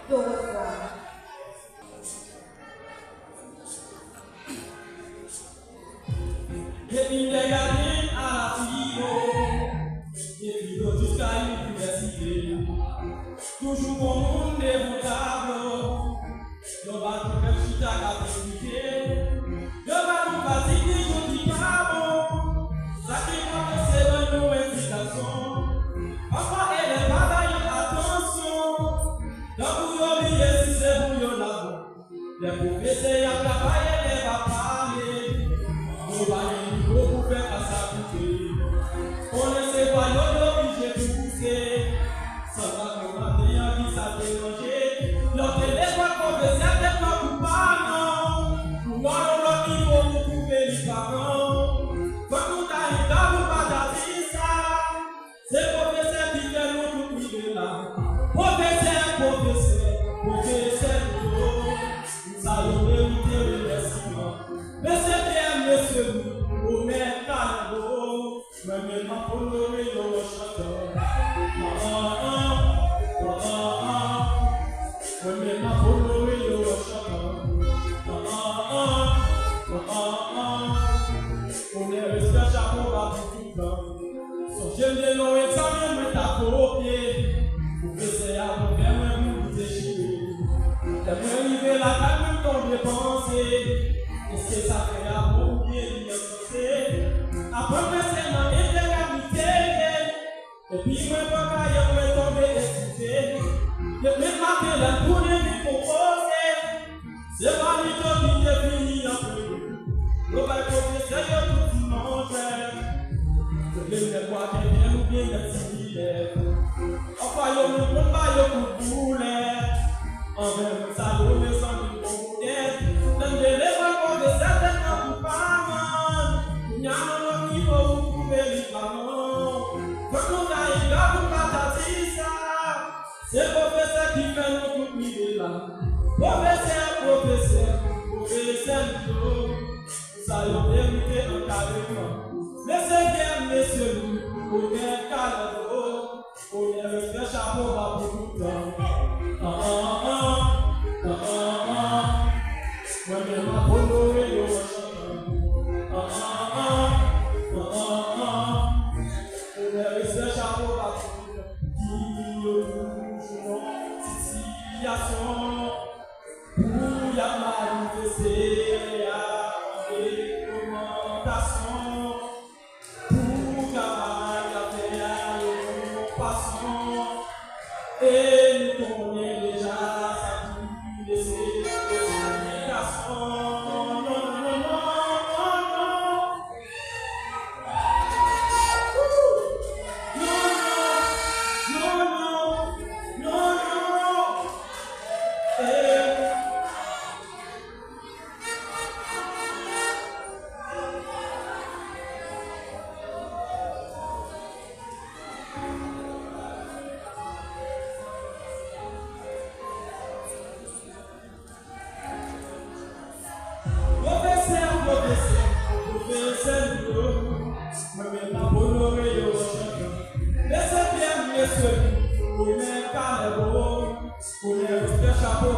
de revoir. Depuis des gardines à la Fibo, depuis jusqu'à l'université, toujours pour nous démontable, je vais tout faire chute à la vérité, je vais tout fatiguer, je dis pas bon, ça qui m'a fait c'est une invitation, papa et les bagailles, attention, dans vous oublier si c'est vous y'en a, les professeurs à travailler, les va parler, on va beaucoup faire à sa bouteille. On ne sait pas, y'en a obligé de pousser. Sans la commander, en qui ça déranger. L'autre téléphone, on veut certainement coupable. Pour moi, l'autre niveau, vous pouvez les parents. Quand on arrive là, vous pas dire ça. C'est le professeur qui fait nous tout priver là. Professeur, nous allons mériter le remerciement. Mais c'est bien, monsieur, au maître Calabo, maintenant pour honorer le chanteur. Maintenant pour honorer le chanteur. On est resté chapeau à tout le temps. Son jeune de l'eau examen, mais t'as copié. Vous faisiez à vous faire, mais vous déchirez. T'as bien arrivé la calme, ton dépensé. Est-ce que ça fait à bon bien l'innocé? Après, c'est dans l'intégralité. Et puis, moi, pas qu'à y avoir tombé excité. Et puis, ma télé, la tournée du composé. C'est pas lui qui est fini en plus. Le bail professeur, il y a tout le monde. Je vais voir quelqu'un ou bien le civil. Enfin, il y a le combat, il y a le coup de boulet. Envers le salaud, les gens du bon modèle. Dans les lèvres, on veut certainement vous parler. Il y a un niveau où vous pouvez les parler. Quand on a une gare, vous partagez ça. C'est le professeur qui fait nous tout priver là. Professeur, nous allons mériter un carrément. Mais c'est bien, messieurs, on est un carreau. On est resté chapeau à pour tout le temps. Moi, je m'en honorer le chanteur. On est resté chapeau à tout le temps. Situation. Pour la manifester, à recommandation. Pour la faire une passion. Et nous connaissons déjà sa vie de ses communications. Non. Chapeau,